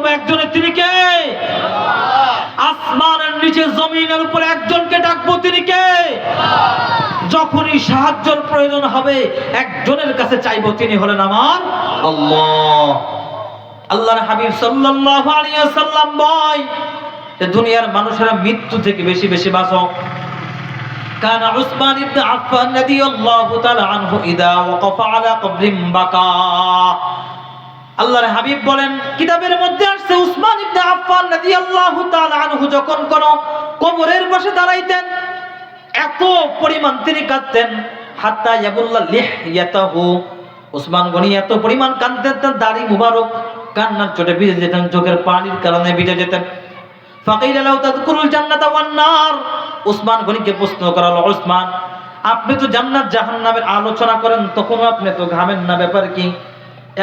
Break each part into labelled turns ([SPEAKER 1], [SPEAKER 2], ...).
[SPEAKER 1] করবো একজনের, তিনি কে? আসমানের নিচে জমিনের উপরে একজনকে ডাকবো, তিনি কে? যখনই সাহায্যের প্রয়োজন হবে একজনের কাছে চাইবো, তিনি হলেন আমার আল্লাহ। আল্লাহর হাবিব সাল্লাল্লাহু আলাইহি ওয়াসাল্লাম বলেন যে দুনিয়ার মানুষেরা মৃত্যু থেকে বেশি বেশি বাঁচো। কানা উসমান ইবনে আফফান রাদিয়াল্লাহু তাআলা আনহু ইদা ওয়াকাফা আলা কবরিন বাকা। আল্লাহর হাবিব বলেন, কিতাবের মধ্যে আসছে উসমান ইবনে আফফান রাদিয়াল্লাহু তাআলা আনহু যখন কোন কবরের পাশে দাঁড়াইতেন এত পরিমাণ তিনি কাঁদতেন, হাত্তা ইয়াবুল্লা লিহইয়াতাহু, উসমান গনি এত পরিমাণ কাঁদতেন, দাড়ি মুবারক কান্নার চোটে ভিজে যেতেন, চোখের পানির কারণে ভিজে যেতেন। ফাকিলা লাউ তাযকুরুল জান্নাতা ওয়ান নার, উসমান গনিকে প্রশ্ন করা হলো, উসমান আপনি তো জান্নাত জাহান্নামের আলোচনা করেন, তখন আপনি তো ঘামেন না, ব্যাপার কি?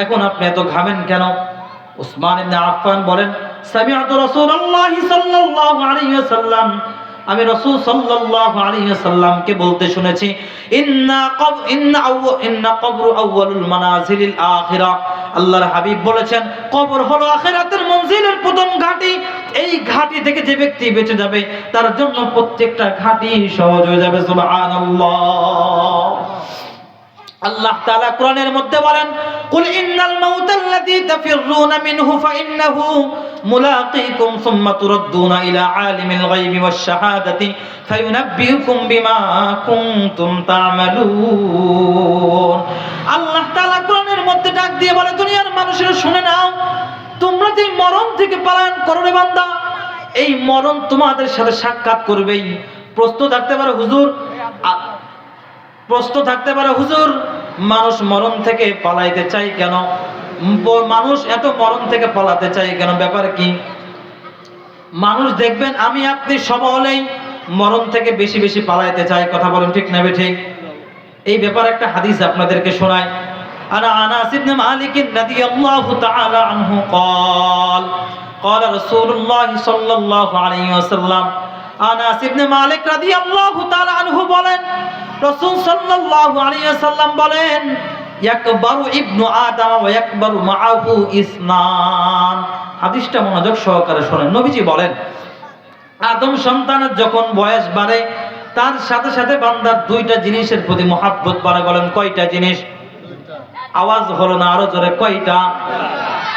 [SPEAKER 1] এখন আপনি এত ঘামেন কেন? উসমান ইবনে আফফান বলেন, সামিআতু রাসূলুল্লাহি সাল্লাল্লাহু আলাইহি ওয়াসাল্লাম, আমি রাসূল সাল্লাল্লাহু আলাইহি ওয়াসাল্লামকে বলতে শুনেছি, ইন্না কবরু আউয়ালুল মানাজিলিল আখিরা। আল্লাহর হাবিব বলেছেন কবর হলো আখিরাতের মঞ্জিলের প্রথম ঘাঁটি। এই ঘাঁটি থেকে যে ব্যক্তি বেঁচে যাবে তার জন্য প্রত্যেকটা ঘাঁটি সহজ হয়ে যাবে। সুবহানাল্লাহ। আল্লাহ তাআলা কোরআনের মধ্যে বলেন, কুল ইন্নাল মাউতাল্লাযী তাফিররুনা মিনহু ফাইন্নাহু মুলাকীকুম সুম্মা তুরাদ্দুনা ইলা আলিমিল গায়বি ওয়াশ শাহাদাতি ফায়ুনাব্বিউকুম বিমা কুনতুম তা'মালুন। আল্লাহ তাআলা কোরআনের মধ্যে ডাক দিয়ে বলে, দুনিয়ার মানুষেরা শুনে নাও, তোমরা যে মরণ থেকে পলায়ন করো রে বান্দা, এই মরণ তোমাদের সাথে সাক্ষাৎ করবেই। প্রশ্ন থাকতে পারে হুজুর, প্রশ্ন থাকতে পারে হুজুর মানুষ মরণ থেকে পালাইতে চাই কেন? মানুষ এত মরণ থেকে পালাতে চাই কেন, ব্যাপার কি? মানুষ দেখবেন আমি আপনি সব হলেই মরণ থেকে বেশি বেশি পালাইতে চাই, কথা বলেন ঠিক না ঠিক? এই ব্যাপারে একটা হাদিস আপনাদেরকে শোনাই। আনাস ইবনে মালিক রাদিয়াল্লাহু তাআলা আনহু قال قال رسول الله صلى الله عليه وسلم। আনাস ইবনে মালিক রাদিয়াল্লাহু তাআলা আনহু বলেন, রাসূল সাল্লাল্লাহু আলাইহি ওয়াসাল্লাম বলেন, ইয়াকবারু ইবনু আদম ওয়া ইয়াকবারু মাআহু ইসনান। হাদিসটা মনোযোগ সহকারে শুনেন। নবীজি বলেন, আদম সন্তানের যখন বয়স বাড়ে তার সাথে সাথে বান্দার দুইটা জিনিসের প্রতি মহব্বত বাড়ে। বলেন কয়টা জিনিস? আওয়াজ হলো না, আরো জোরে, কয়টা?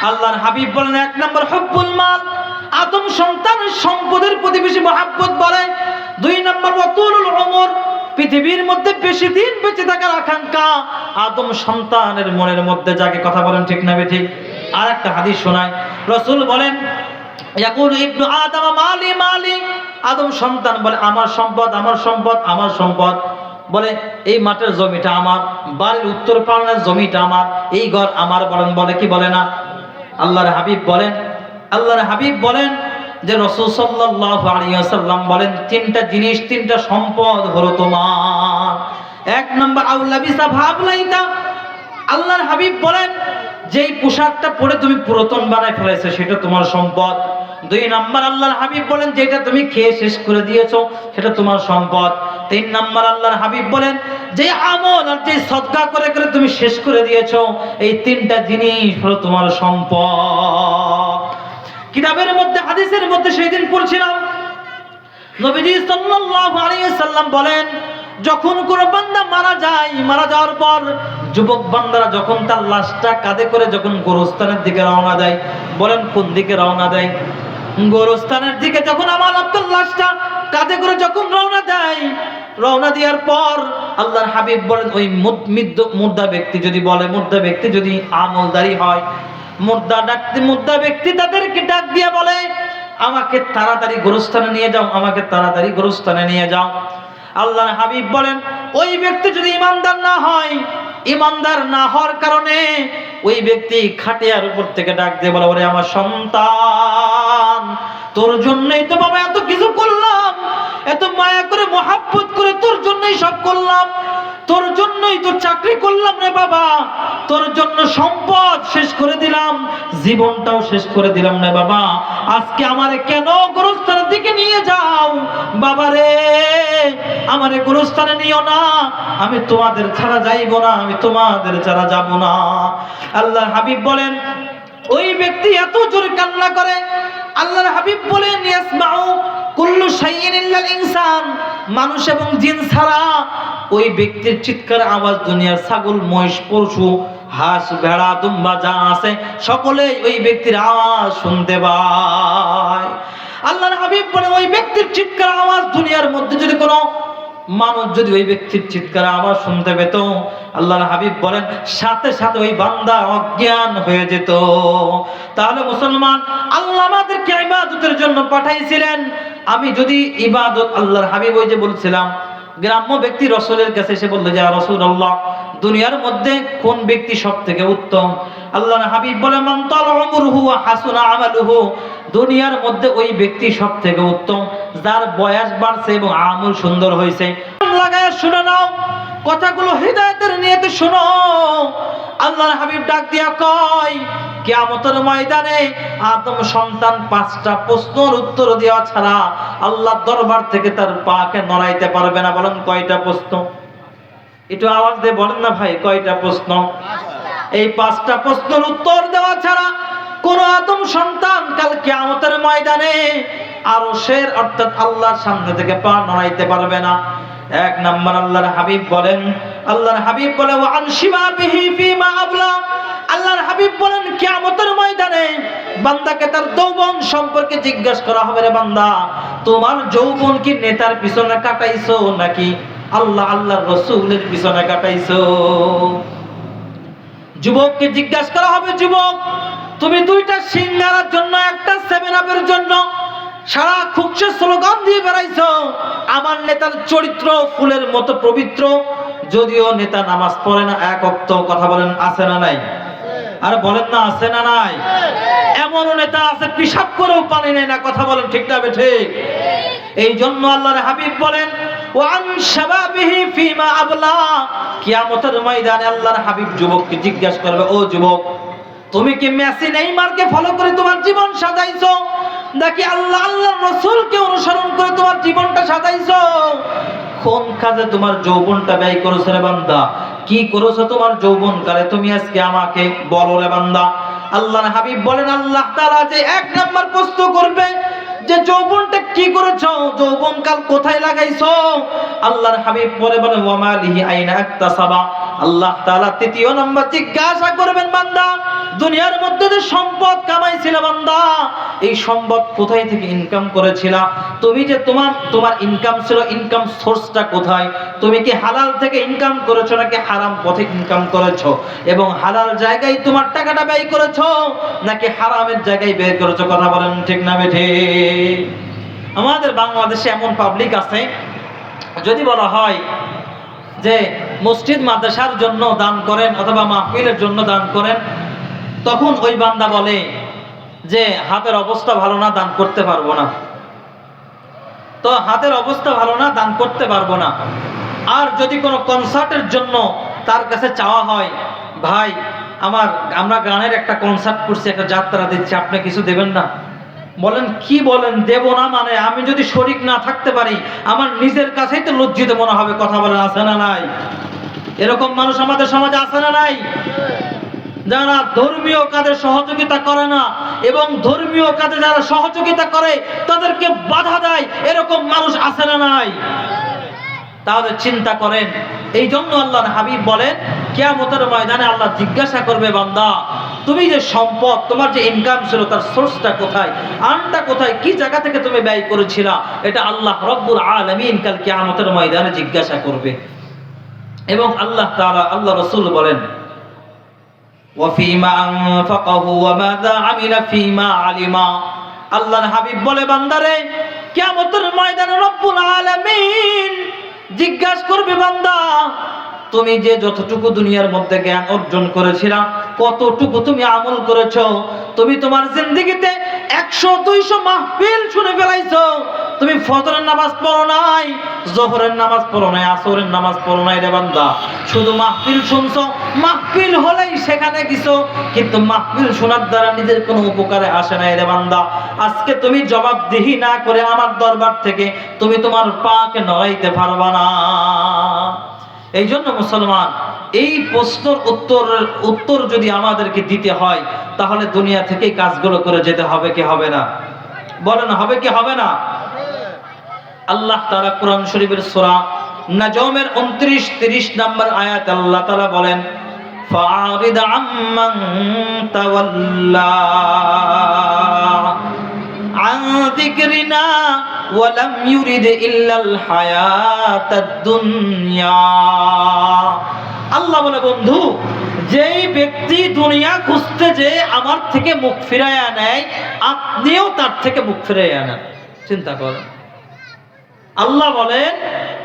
[SPEAKER 1] আল্লাহর হাবিব বলেন, এক নম্বর হুব্বুল মাল, আদম সন্তানের সম্পদের প্রতি বেশি মহব্বত বাড়ে। দুই নম্বর ওয়াতুলুল উমর, পৃথিবীর মধ্যে বেশি দিন বেঁচে থাকার আকাঙ্ক্ষা আদম সন্তানের মনের মধ্যে জাগে। কথা বলেন ঠিক না ঠিক? আর একটা হাদিস শোনায়, রাসূল বলেন, ইয়াকুলু ইবনু আদম মালি মালি, আদম সন্তান বলে আমার সম্পদ আমার সম্পদ আমার সম্পদ। বলে এই মাঠের জমিটা আমার, বাড়ির উত্তর পাড়ার জমিটা আমার, এই ঘর আমার। বলেন বলে কি বলে না? আল্লাহর হাবিব বলেন যে রাসূল সাল্লাল্লাহু আলাইহি ওয়াসাল্লাম বলেন, তিনটা জিনিস, তিনটা সম্পদ হলো তোমার। এক নম্বর আউলাবিসা ভাবলাইতা, আল্লাহর হাবিব বলেন যেই পোশাকটা পরে তুমি পুরাতন বানায় ফেলেছো সেটা তোমার সম্পদ। দুই নম্বর আল্লাহর হাবিব বলেন যেটা তুমি খেয়ে শেষ করে দিয়েছো সেটা তোমার সম্পদ। তিন নম্বর আল্লাহর হাবিব বলেন যে আমল আর যে সদকা করে করে তুমি শেষ করে দিয়েছো, এই তিনটা জিনিস হলো তোমার সম্পদ। কিতাবের মধ্যে হাদিসের মধ্যে সেই দিন পড়ছিলাম, নবীজি সাল্লাল্লাহু আলাইহি ওয়াসাল্লাম বলেন, যখন কোন বান্দা মারা যায়, মারা যাওয়ার পর যুবক বান্দারা যখন তার লাশটা কাঁধে করে যখন গোরস্থানের দিকে রওনা দেয়, বলেন কোন দিকে রওনা দেয়? গোরস্থানের দিকে। যখন আমার আব্দুল লাশটা কাঁধে করে যখন রওনা দেয়, রওনা দেওয়ার পর আল্লাহর হাবিব বলেন ওই মুর্দা ব্যক্তি যদি বলে, মুর্দা ব্যক্তি যদি আমলদারি হয়, মুর্দা ব্যক্তি তাদেরকে ডাক দিয়া বলে, আমাকে তাড়াতাড়ি গোরস্থানে নিয়ে যাও, আমাকে তাড়াতাড়ি গোরস্থানে নিয়ে যাও। আল্লাহর হাবিব বলেন ওই ব্যক্তি যদি ইমানদার না হয়, ইমানদার না হওয়ার কারণে ওই ব্যক্তি খাটিয়ার উপর থেকে ডাক দিয়ে বলে, ওরে আমার সন্তান, তোর জন্যই তো বাবা এত কিছু করলাম, এত মায়া করে মহাব্বত করে তোর জন্যই সব করলাম, তোর জন্যই তো চাকরি করলাম রে বাবা, তোর জন্য সম্পদ শেষ করে দিলাম, জীবনটাও শেষ করে দিলাম রে বাবা, আজকে আমারে কেন গোরস্থানের দিকে নিয়ে যাও? বাবা রে, আমারে গোরস্থানে নিও না, আমি তোমাদের ছাড়া যাইব না, আমি তোমাদের ছাড়া যাব না। আল্লাহর হাবিব বলেন ওই ব্যক্তি এত জোরে কান্না করে মানুষ এবং জিন ছাড়া ওই ব্যক্তির চিৎকার আওয়াজ দুনিয়ার ছাগল, মহিষ, পশু, হাঁস, ভেড়া, দুম্বা যা আছে সকলেই ওই ব্যক্তির আওয়াজ শুনতে পায়। আল্লাহর হাবিব বলে ওই ব্যক্তির চিৎকার আওয়াজ দুনিয়ার মধ্যে যদি কোনো মানুষ যদি ওই ব্যক্তির চিৎকার আওয়াজ শুনতে পেত, আল্লাহর হাবিব বলেন সাথে সাথে ওই বান্দা অজ্ঞান হয়ে যেত। তাহলে মুসলমান, আল্লাহ আমাদেরকে ইবাদতের জন্য পাঠাইছিলেন। আমি যদি ইবাদত, আল্লাহর হাবিব ওই যে বলছিলাম গ্রাম্য ব্যক্তি রাসূলের কাছে এসে বলল যে ইয়া রাসূলুল্লাহ, দুনিয়ার মধ্যে কোন ব্যক্তি সবথেকে উত্তম? আল্লাহর হাবিব বলে মান তালা উমরুহু ওয়া হাসুনা আমালুহু, দুনিয়ার মধ্যে ওই ব্যক্তি সবথেকে উত্তম যার বয়স বাড়ছে এবং আমল সুন্দর হয়েছে। লাগায় শুনে নাও, কথাগুলো হিদায়াতের নিয়তে শোনো। আল্লাহর হাবিব ডাক দিয়া কয় কিয়ামতের ময়দানে আদম সন্তান 5টা প্রশ্নের উত্তর দেওয়া ছাড়া আল্লাহর দরবার থেকে তার পাকে নড়াইতে পারবে না। বলেন কয়টা প্রশ্ন? একটু আওয়াজ দিয়ে বলেন না ভাই, কয়টা প্রশ্ন? এই 5টা প্রশ্নের উত্তর দেওয়া ছাড়া কোন আদম সন্তান কাল কিয়ামতের ময়দানে আরশের অর্থাৎ আল্লাহর সামনে থেকে পা নড়াইতে পারবে না। 1 নাম্বার আল্লাহর হাবিব বলেন, ওয়া আন শিবাবিহি ফিমা আবলা, আল্লাহর হাবিব বলেন কিয়ামতের ময়দানে বান্দাকে তার যৌবন সম্পর্কে জিজ্ঞাসা করা হবে, রে বান্দা তোমার যৌবন কি নেতার পিছনে কাটাইছো নাকি আল্লাহর রাসূলের পিছনে কাটাইছো? যুবককে জিজ্ঞাসা করা হবে, যুবক তুমি 2টা সিঙ্গারার জন্য, একটা 7 আপের জন্য সারা খুকসে স্লোগান দিয়ে বেড়াইছো, আমার নেতার চরিত্র ফুলের মতো পবিত্র, যদিও নেতা নামাজ পড়ে না 1 ওয়াক্ত। কথা বলেন আছে না নাই? আর বলেন না আছে না নাই? এমনও নেতা আছে পিশাব করেও পানি নেয় না। কথা বলেন ঠিক না ঠিক? এই জন্য আল্লাহর হাবিব বলেন ওয়ান শাবাবিহি ফিমা আবলা, কিয়ামতের ময়দানে আল্লাহর হাবিব যুবককে জিজ্ঞাসা করবে, ও যুবক তুমি কি মেসি নেইমারকে ফলো করে তোমার জীবন সাজাইছো নাকি আল্লাহর রাসূলকে অনুসরণ করে তোমার জীবনটা সাজাইছো? কোন কাজে তোমার যৌবনটা ব্যয় করেছো রে বান্দা? কি করেছো তোমার যৌবনকালে? তুমি আজকে আমাকে বলো রে বান্দা। আল্লাহর হাবিব বলেন আল্লাহ তাআলা যে 1 নাম্বার প্রশ্ন করবে যে যৌবনটা কি করেছো, যৌবনকাল কোথায় লাগাইছো? আল্লাহর হাবিব পরে বলেন ওয়া মালিহি আইনা আকতাসাবা, আল্লাহ তাআলা 3য় নাম্বার জিজ্ঞাসা করবেন বান্দা দুনিয়ার মধ্যে যে সম্পদ কামাইছিলা বান্দা, এই সম্পদ কোথায় থেকে ইনকাম করেছিলা? তুমি যে তোমার ইনকাম ছিল, ইনকাম সোর্সটা কোথায়? তুমি কি হালাল থেকে ইনকাম করেছো নাকি হারাম পথে ইনকাম করেছো? এবং হালাল জায়গায় তোমার টাকাটা ব্যয় করেছো নাকি হারামের জায়গায় ব্যয় করেছো? কথা বলেন ঠিক না বেঠে? আমাদের বাংলাদেশে এমন পাবলিক আছে, যদি বলা হয় যে মসজিদ মাদ্রাসার জন্য দান করেন অথবা মাহফিলের জন্য দান করেন, তখন ওই বান্দা বলে যে হাতের অবস্থা ভালো না, দান করতে পারবো না। তো হাতের অবস্থা ভালো না, দান করতে পারবো না। আর যদি কোনো কনসার্টের জন্য তার কাছে চাওয়া হয়, ভাই আমরা গানের একটা কনসার্ট করছি, একটা যাত্রা দিচ্ছি, আপনি কিছু দেবেন না? বলেন কি বলেন দেব না মানে? আমি যদি শরীক না থাকতে পারি আমার নিজের কাছেই তো লজ্জিত মনে হবে। কথা বলেন আছে না নাই? এরকম মানুষ আমাদের সমাজে আছে না নাই? যারা ধর্মীয় কাজে সহযোগিতা করে না এবং ধর্মীয় কাজে যারা সহযোগিতা করে তাদেরকে বাধা দেয়, এরকম মানুষ আছে না নাই? তাহলে চিন্তা করেন। এই জন্য আল্লাহর হাবিব বলেন কিয়ামতের ময়দানে আল্লাহ জিজ্ঞাসা করবে, বান্দা তুমি যে সম্পদ, তোমার যে ইনকাম ছিল তার সোর্সটা কোথায়, আনটা কোথায়, কি জায়গা থেকে তুমি ব্যয় করেছিলা? এটা আল্লাহ রব্বুল আলামিন কাল কিয়ামতের ময়দানে জিজ্ঞাসা করবে। এবং আল্লাহ তাআলা, আল্লাহ রাসূল বলেন ওয়াফিমা আনফাকাহু ওয়া মাযা আমিলা ফিমা আলিমা, আল্লাহর হাবিব বলে বান্দারে কিয়ামতের ময়দানে রব্বুল আলামিন জিজ্ঞাসা করবে, বান্দা তুমি যে যতটুকু দুনিয়ার মধ্যে জ্ঞান অর্জন করেছিলা, কতটুকু তুমি আমল করেছো? তুমি তোমার জিন্দেগিতে 100-200 মাহফিল শুনে ফেলাইছো, তুমি ফজরের নামাজ পড়ো নাই, যোহরের নামাজ পড়ো নাই, আসরের নামাজ পড়ো নাই রে বান্দা। শুধু মাহফিল শুনছো, মাহফিল হলেই সেখানে গেছো, কিন্তু মাহফিল শোনার দ্বারা নিজের কোনো উপকারে আসে নাই রে বান্দা। আজকে তুমি জবাবদিহি না করে আমার দরবার থেকে তুমি তোমার পাকে নড়াইতে পারবা না। এই জন্য মুসলমান, এই প্রশ্নের উত্তর যদি আমাদেরকে দিতে হয় তাহলে দুনিয়া থেকেই কাজগুলো করে যেতে হবে কি হবে না? বলেন হবে কি হবে না? আল্লাহ তাআলা কোরআন শরীফের সূরা নাজমের 29-30 নম্বর আয়াত আল্লাহ তাআলা বলেন, ফারিদ আম্মান তাওয়াল্লা আন যিকরিনা ওয়া লাম ইউরিদ ইল্লাল হায়াতাদ দুনিয়া। আল্লাহ বলে, বন্ধু, যেই ব্যক্তি দুনিয়া খুঁজতে যে আমার থেকে মুখ ফিরাইয়া নেয়, আপনিও তার থেকে মুখ ফিরাইয়া নেন। চিন্তা করেন, আল্লাহ বলেন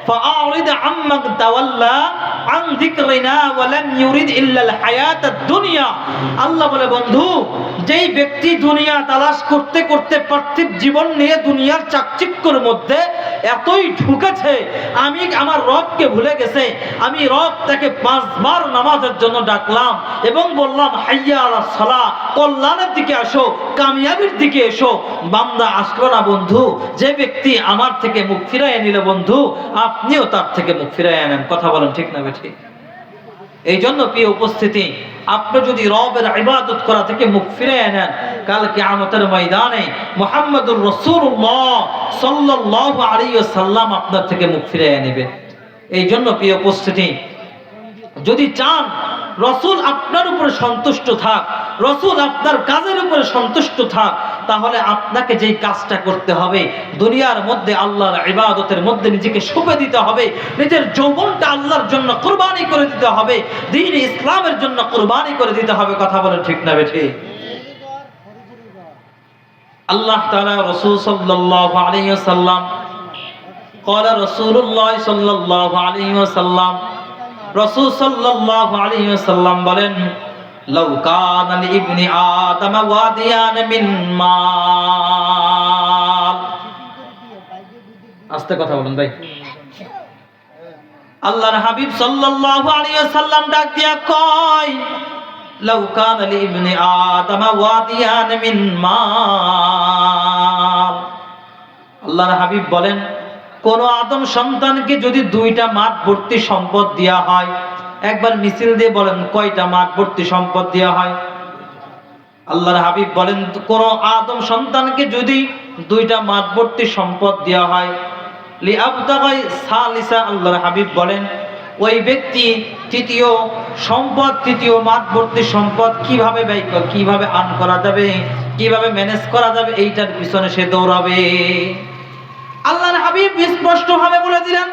[SPEAKER 1] ফাআরিদ আম্মান তাওয়াল্লা আন যিকরিনা ওয়া লাম ইউরিদ ইল্লাল হায়াতাদ দুনিয়া। আল্লাহ বলে, বন্ধু, যেই ব্যক্তি দুনিয়া তালাশ করতে করতে পার্থিব জীবন নিয়ে দুনিয়ার চাকচিক্যের মধ্যে এতই ঢুকেছে, আমি আমার রবকে ভুলে গেছে। আমি রব তাকে 5 বার নামাজের জন্য ডাকলাম এবং বললাম, হাইয়া আলাস সালাহ, কল্যাণের দিকে আসো, কামিয়াবির দিকে এসো। বান্দা আসলো না বন্ধু। যে ব্যক্তি আমার থেকে মুখ ফিরাইয়া নিল বন্ধু, আপনিও তার থেকে মুখ ফিরাইয়া নেন। কথা বলেন ঠিক না বেঠিক? এই জন্য প্রিয় উপস্থিতি, আপনি যদি রবের ইবাদত করা থেকে মুখ ফিরাইয়া নেন, কাল কিয়ামতের ময়দানে মুহাম্মদুর রাসূলুল্লাহ সাল্লাল্লাহু আলাইহি ওয়াসাল্লাম আপনার থেকে মুখ ফিরাইয়া নেবে। এই জন্য প্রিয় উপস্থিতি, যদি চান রাসূল আপনার উপরে সন্তুষ্ট থাক, রাসূল আপনার কাজের উপরে সন্তুষ্ট থাক, তাহলে আপনাকে যেই কাজটা করতে হবে, দুনিয়ার মধ্যে আল্লাহর ইবাদতের মধ্যে নিজেকে সঁপে দিতে হবে, নিজের যৌবনটা আল্লাহর জন্য কুরবানি করে দিতে হবে, দ্বীন ইসলামের জন্য কুরবানি করে দিতে হবে। কথা বলেন ঠিক না বেঠিক? আল্লাহ তাআলা রাসূল সাল্লাল্লাহু আলাইহি ওয়াসাল্লাম قال رسول الله صلى الله عليه وسلم রাসূল সাল্লাল্লাহু আলাইহি ওয়াসাল্লাম বলেন, লাউ কানা লিইবনি আদম ওয়াদিয়ান মিন মাল। আস্তে কথা বলুন ভাই। আল্লাহর হাবিব সাল্লাল্লাহু আলাইহি ওয়াসাল্লাম ডাক দিয়া কয়, লাউ কানা লিইবনি আদম ওয়াদিয়ান মিন মাল। আল্লাহর হাবিব বলেন, কোন আদম সন্তানকে যদি 2টা মাঠ ভর্তি সম্পদ দেয়া হয়, একবার মিছিল দিয়ে বলেন কয়টা মাঠ ভর্তি সম্পদ দেয়া হয়? আল্লাহর হাবিব বলেন, কোন আদম সন্তানকে যদি 2টা মাঠ ভর্তি সম্পদ দেয়া হয়, লিআবতাগাই সালিসা, আল্লাহর হাবিব বলেন ওই ব্যক্তি তৃতীয় সম্পদ, তৃতীয় মাঠ ভর্তি সম্পদ কিভাবে ব্যয়, কিভাবে আর্ন করা যাবে, কিভাবে ম্যানেজ করা যাবে, এইটার পিছনে সে দৌড়াবে। আল্লাহর হাবিব স্পষ্টভাবে বলে দিলেন,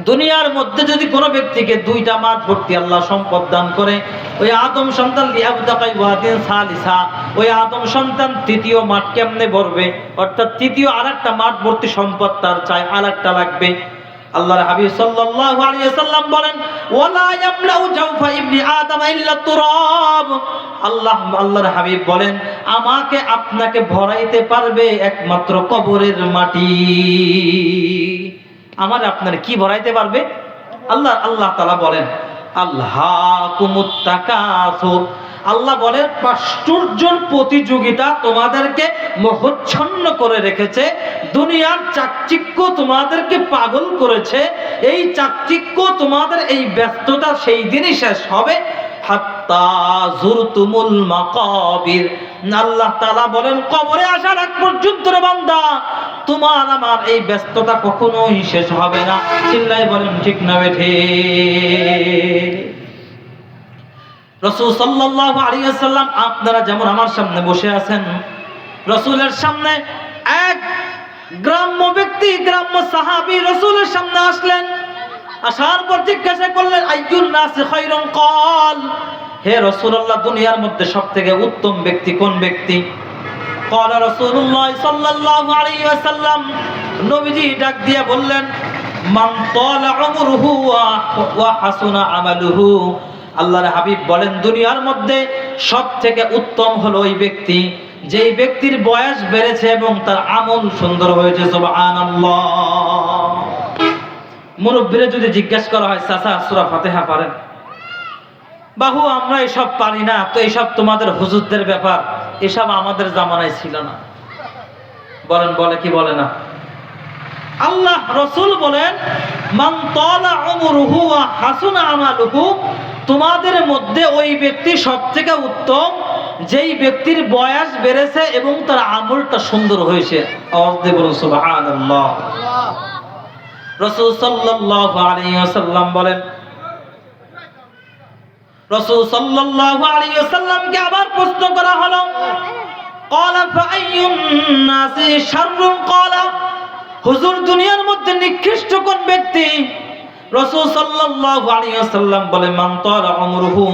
[SPEAKER 1] দুনিয়ার মধ্যে যদি কোনো ব্যক্তিকে 2টা মাঠ ভর্তি আল্লাহ সম্পদ দান করে, ওই আদম সন্তান লিআবতাকাই ওয়াদিন সালিসা, ওই আদম সন্তান তৃতীয় মাঠ কেমনে ভরবে? অর্থাৎ তৃতীয় আরেকটা মাঠ ভর্তি সম্পদ তার চাই, আরেকটা লাগবে। আল্লাহর হাবিব সাল্লাল্লাহু আলাইহি ওয়াসাল্লাম বলেন, ওয়ালা ইয়ামলাউ জাওফা ইবনি আদম ইল্লা তুরাব। আল্লাহর হাবিব বলেন, আমাকে আপনাকে ভরাইতে পারবে একমাত্র কবরের মাটি। আমার আপনার কি ভরাইতে পারবে? আল্লাহ তাআলা বলেন, আল্লাহকুমুত তাকাসুর। আল্লাহ বলেন, প্রাচুর্যের প্রতিযোগিতা তোমাদেরকে মোহচ্ছন্ন করে রেখেছে, দুনিয়ার চাকচিক্য তোমাদেরকে পাগল করেছে। এই চাকচিক্য, তোমাদের এই ব্যস্ততা সেই দিনই শেষ হবে, হাত্তা যুরতুমুল মাকাবির। আল্লাহ তাআলা বলেন, কবরে আসার আগ পর্যন্ত রে বান্দা, তোমার আমার এই ব্যস্ততা কখনোই শেষ হবে না। চিল্লাই বলেন ঠিক না বেঠিক? রাসূল সাল্লাল্লাহু আলাইহি ওয়াসাল্লাম, আপনারা যেমন আমার সামনে বসে আছেন, রাসূলের সামনে এক গ্রাম্য ব্যক্তি, গ্রাম্য সাহাবী রাসূলের সামনে আসলেন। আসার পর জিজ্ঞাসা করলেন, আইয়ুন নাসি খায়রুন ক্বাল, হে রাসূলুল্লাহ, দুনিয়ার মধ্যে সবথেকে উত্তম ব্যক্তি কোন ব্যক্তি? ক্বাল রাসূলুল্লাহ সাল্লাল্লাহু আলাইহি ওয়াসাল্লাম, নবীজি ডাক দিয়ে বললেন, মান তালা উমরুহু ওয়া হাসুনা আমালুহু। আল্লাহর হাবিব বলেন, দুনিয়ার মধ্যে সবথেকে উত্তম হলো ওই ব্যক্তি যেই ব্যক্তির বয়স বেড়েছে এবং তার আমল সুন্দর হয়েছে। সুবহানাল্লাহ। মুরব্বীরা যদি জিজ্ঞাসা করা হয়, চাচা সূরা ফাতিহা পারেন? বাহু আমরা এসব পারি না, তো এসব তোমাদের হুজুরদের ব্যাপার, এসব আমাদের জামানায় ছিল না। বলেন, বলে কি বলে না? আল্লাহ রাসূল বলেন, মান তালা উমরুহু ওয়া হাসুনা আমালুহু, তোমাদের মধ্যে ওই ব্যক্তি সবথেকে উত্তম যেই ব্যক্তির বয়স বেড়েছে এবং তার আমলটা সুন্দর হয়েছে। আওয়াজ দিয়ে বলুন সুবহানাল্লাহ। রাসূল সাল্লাল্লাহু আলাইহি ওয়াসাল্লাম বলেন, রাসূল সাল্লাল্লাহু আলাইহি ওয়াসাল্লামকে আবার প্রশ্ন করা হলো, ক্বালা ফাআইয়ুন নাসি শাররুন, ক্বালা হুজুর দুনিয়ার মধ্যে নিকৃষ্ট কোন ব্যক্তি? রাসূল সাল্লাল্লাহু আলাইহি ওয়াসাল্লাম বলেন, মান তালা উমরুহু